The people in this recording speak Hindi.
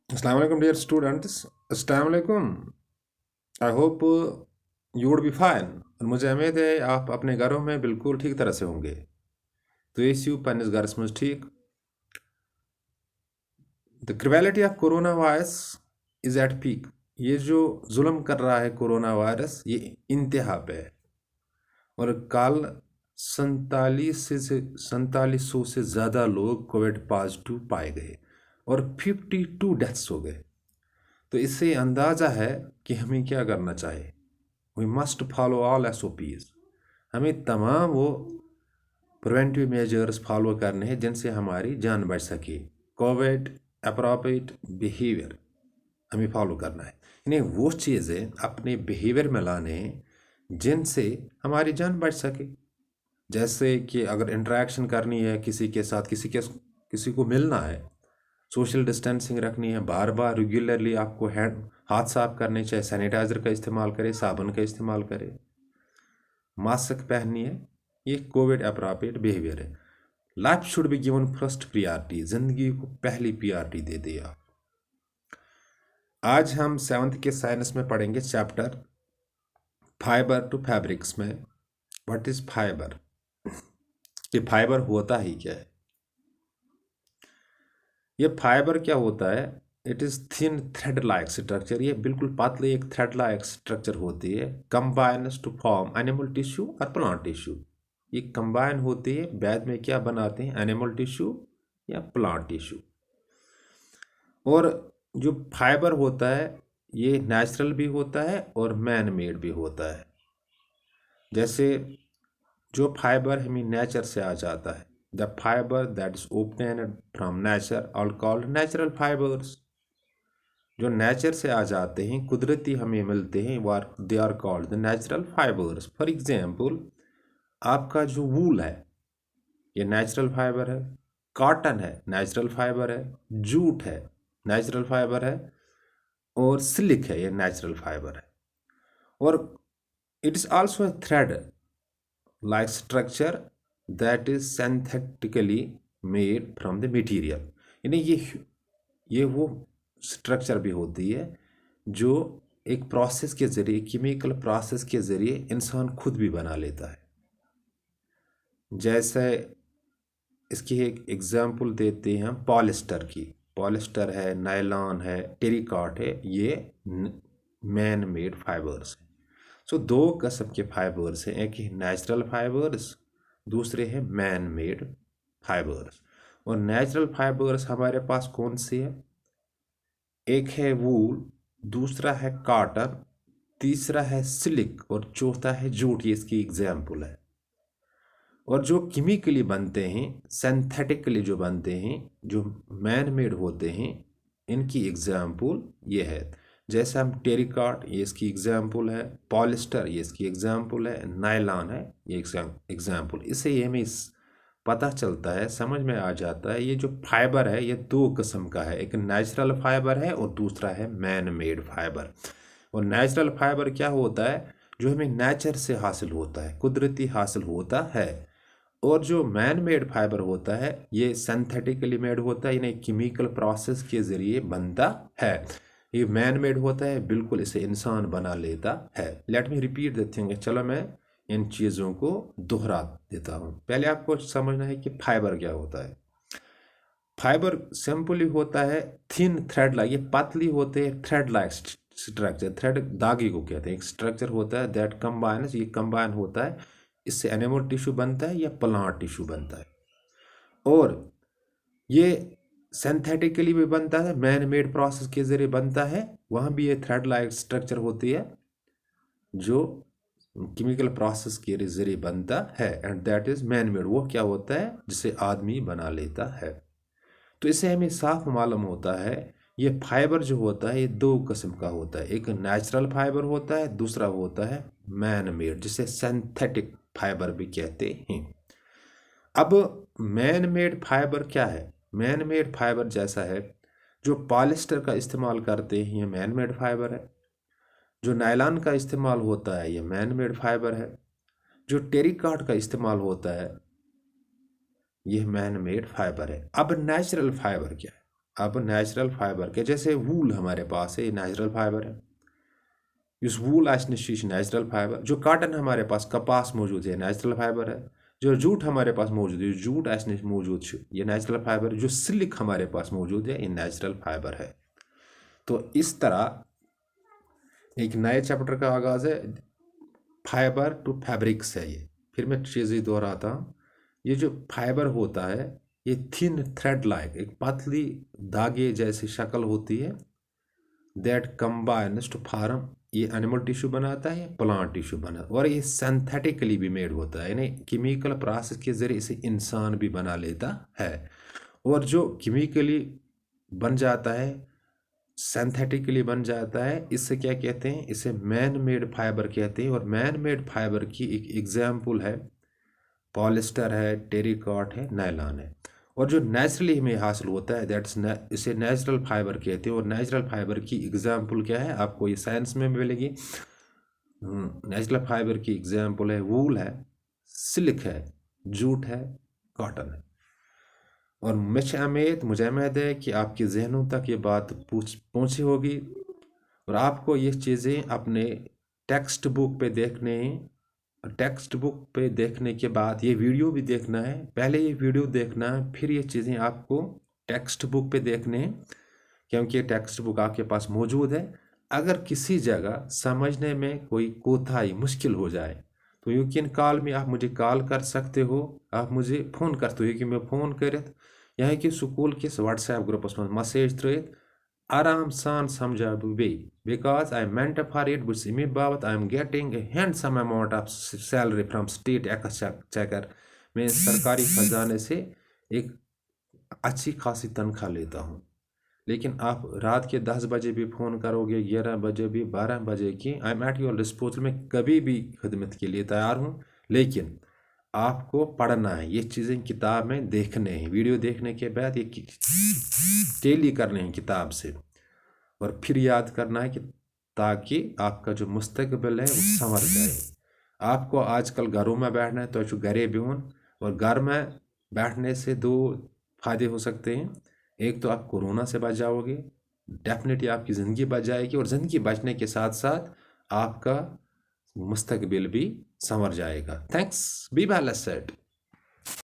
Assalamu alaikum dear students. Assalamu alaikum. I hope you would be fine. और मुझे उम्मीद है आप अपने घरों में बिल्कुल ठीक तरह से होंगे। तो ईसु पन्निस घरस में ठीक। The cruelty of coronavirus is at peak. ये जो जुल्म कर रहा है कोरोना वायरस ये इंतहा पे है। और कल 4700 से ज़्यादा लोग कोविड पॉजिटिव पाए गए और 52 डेथ्स हो गए। तो इससे अंदाज़ा है कि हमें क्या करना चाहिए। We must follow all SOPs। हमें तमाम वो प्रिवेंटिव मेजर्स फॉलो करने हैं जिनसे हमारी जान बच सके। कोविड अप्रोप्रिएट बिहेवियर हमें फॉलो करना है। इन्हें वो चीज़ें अपने बिहेवियर में लाने हैं जिनसे हमारी जान बच सके। जैसे कि अगर इंटरेक्शन करनी है किसी के साथ, किसी को मिलना है, सोशल डिस्टेंसिंग रखनी है, बार बार रेगुलरली आपको हाथ साफ करने चाहिए, सैनिटाइज़र का इस्तेमाल करें, साबुन का इस्तेमाल करें, मास्क पहननी है। ये कोविड अप्रोप्रिएट बिहेवियर है। Life should be given first priority. ज़िंदगी को पहली प्रियॉरिटी दे दिया। आज हम 7th के साइंस में पढ़ेंगे चैप्टर फाइबर टू फैब्रिक्स में। What is fibre? ये फाइबर होता ही क्या है? ये फाइबर क्या होता है? It is thin thread like structure. ये बिल्कुल पतली एक थ्रेड लाइक स्ट्रक्चर होती है। Combines to form animal tissue और प्लांट टिश्यू। ये कंबाइन होती है, बाद में क्या बनाते हैं? एनिमल टिश्यू या प्लांट टिश्यू। और जो फाइबर होता है ये नेचुरल भी होता है और मैन मेड भी होता है। जैसे जो फाइबर हमें नेचर से आ जाता है, the fibre that is obtained from nature are called natural fibres. जो नेचर से आ जाते हैं, कुदरती हमें मिलते हैं, they are called the natural fibres. For example, आपका जो वूल है ये नेचुरल फाइबर है, कॉटन है नेचुरल फाइबर है, जूट है नेचुरल फाइबर है, और सिल्क है ये नेचुरल फाइबर है। और it is also a thread like structure that is synthetically made from the material. यानी ये वो स्ट्रक्चर भी होती है जो एक प्रोसेस के ज़रिए, केमिकल प्रोसेस के ज़रिए इंसान खुद भी बना लेता है। जैसे इसकी एक एग्जांपल देते हैं हम पॉलिस्टर की। पॉलिस्टर है, नायलॉन है, टेरिकॉट है, ये मैन मेड फाइबर्स हैं। सो दो किस्म के फाइबर्स हैं, एक है नेचुरल फाइबर्स, दूसरे हैं मैन मेड फाइबर्स। और नेचुरल फाइबर्स हमारे पास कौन से हैं? एक है वूल, दूसरा है कॉटन, तीसरा है सिल्क और चौथा है जूट। ये इसकी एग्जाम्पल है। और जो केमिकली बनते हैं, सिंथेटिकली जो बनते हैं, जो मैन मेड होते हैं, इनकी एग्जाम्पल ये है। जैसे हम टेरिकॉट, ये इसकी एग्जाम्पल है, पॉलिस्टर ये इसकी एग्जाम्पल है, नायलॉन है ये एग्जाम्पल। इससे ये हमें पता चलता है, समझ में आ जाता है, ये जो फाइबर है ये दो किस्म का है। एक नेचुरल फाइबर है और दूसरा है मैन मेड फाइबर। और नेचुरल फाइबर क्या होता है? जो हमें नेचर से हासिल होता है, कुदरती हासिल होता है। और जो मैन मेड फाइबर होता है ये सिंथेटिकली मेड होता है, यानी केमिकल प्रोसेस के ज़रिए बनता है। ये मैन मेड होता है, बिल्कुल इसे इंसान बना लेता है। लेट मी रिपीट देते हैं। चलो मैं इन चीज़ों को दोहरा देता हूँ। पहले आपको समझना है कि फाइबर क्या होता है। फाइबर सिंपली होता है थिन थ्रेड लाइक, ये पतली होते हैं थ्रेड लाइक स्ट्रक्चर। थ्रेड धागे को कहते हैं। एक स्ट्रक्चर होता है दैट कंबाइन्स, ये कंबाइन होता है, इससे एनिमल टिश्यू बनता है या प्लांट टिश्यू बनता है। और ये सिंथेटिकली भी बनता है, मैन मेड प्रोसेस के जरिए बनता है। वहाँ भी ये थ्रेड लाइक स्ट्रक्चर होती है जो केमिकल प्रोसेस के जरिए बनता है, and that is man made. वो क्या होता है? जिसे आदमी बना लेता है। तो इससे हमें साफ मालूम होता है ये फाइबर जो होता है ये दो किस्म का होता है। एक नेचुरल फाइबर होता है, दूसरा होता है मैन मेड, जिसे सिंथेटिक फाइबर भी कहते हैं। अब मैन मेड फाइबर क्या है? मैन मेड फाइबर जैसा है, जो पॉलिस्टर का इस्तेमाल करते हैं ये मैन मेड फाइबर है। जो नायलॉन का इस्तेमाल होता है ये मैन मेड फाइबर है। जो टेरिकॉट का इस्तेमाल होता है यह मैन मेड फाइबर है। अब नेचुरल फाइबर क्या है? अब नेचुरल फाइबर के जैसे वूल हमारे पास है, ये नेचुरल फाइबर है। इस वूल नेचुरल फाइबर, जो कॉटन हमारे पास कपास मौजूद है नेचुरल फाइबर है। जो जूट हमारे पास मौजूद है, जूट मौजूद है, ये नेचुरल फाइबर है। जो सिल्क हमारे पास मौजूद है, ये नेचुरल फाइबर है। तो इस तरह एक नए चैप्टर का आगाज़ है, फाइबर टू फैब्रिक्स है ये। फिर मैं चीज़ें दोहराता हूँ, ये जो फाइबर होता है ये थिन थ्रेड लाइक, एक पतली धागे जैसी शक्ल होती है, दैट कंबाइन्स टू फार्म, ये एनिमल टिश्यू बनाता है, प्लांट टिश्यू बनाता है, और ये सिंथेटिकली भी मेड होता है, यानी केमिकल प्रोसेस के ज़रिए इसे इंसान भी बना लेता है। और जो केमिकली बन जाता है, सिंथेटिकली बन जाता है, इससे क्या कहते हैं, इसे मैन मेड फाइबर कहते हैं। और मैन मेड फाइबर की एक एग्जाम्पल है पॉलिस्टर है, टेरिकॉट है, नायलॉन है। और जो नेचुरली हमें हासिल होता है दैट्स इसे नेचुरल फाइबर कहते हैं। और नेचुरल फाइबर की एग्जाम्पल क्या है, आपको ये साइंस में मिलेगी। नेचुरल फाइबर की एग्जाम्पल है वूल है, सिल्क है, जूट है, कॉटन है। और मुझे उम्मीद है कि आपके जहनों तक ये बात पहुँची होगी, और आपको ये चीज़ें अपने टेक्स्ट बुक पे देखने टेक्स्ट बुक पे देखने के बाद ये वीडियो भी देखना है। पहले ये वीडियो देखना है, फिर ये चीज़ें आपको टेक्स्ट बुक पे देखने हैं, क्योंकि टेक्स्ट बुक आपके पास मौजूद है। अगर किसी जगह समझने में कोई कोताही मुश्किल हो जाए तो यू कैन कॉल में, आप मुझे कॉल कर सकते हो, आप मुझे फ़ोन करते हो कि मैं फ़ोन करित यहाँ कि स्कूल किस व्हाट्सएप ग्रुपस में मैसेज त्रित आराम सान समझा बे, because I meant for it बुस इमे बाबत I am getting a handsome amount of salary from state exchequer. मैं सरकारी खजाने से एक अच्छी खासी तनख्वाह लेता हूँ। लेकिन आप रात के 10 बजे भी फ़ोन करोगे, 11 बजे भी, 12 बजे की, I am at your disposal, में कभी भी खिदमत के लिए तैयार हूँ। लेकिन आपको पढ़ना है, ये चीज़ें किताब में देखने हैं, वीडियो देखने के बाद ये टेली करने हैं किताब से, और फिर याद करना है कि ताकि आपका जो मुस्तकबिल है वो संवर जाए। आपको आजकल घरों में बैठना है तो जो घरे बिहुन, और घर में बैठने से दो फायदे हो सकते हैं। एक तो आप कोरोना से बच जाओगे, डेफिनेटली आपकी ज़िंदगी बच जाएगी, और ज़िंदगी बचने के साथ साथ आपका मुस्तकबिल भी संवर जाएगा। Thanks, be well said.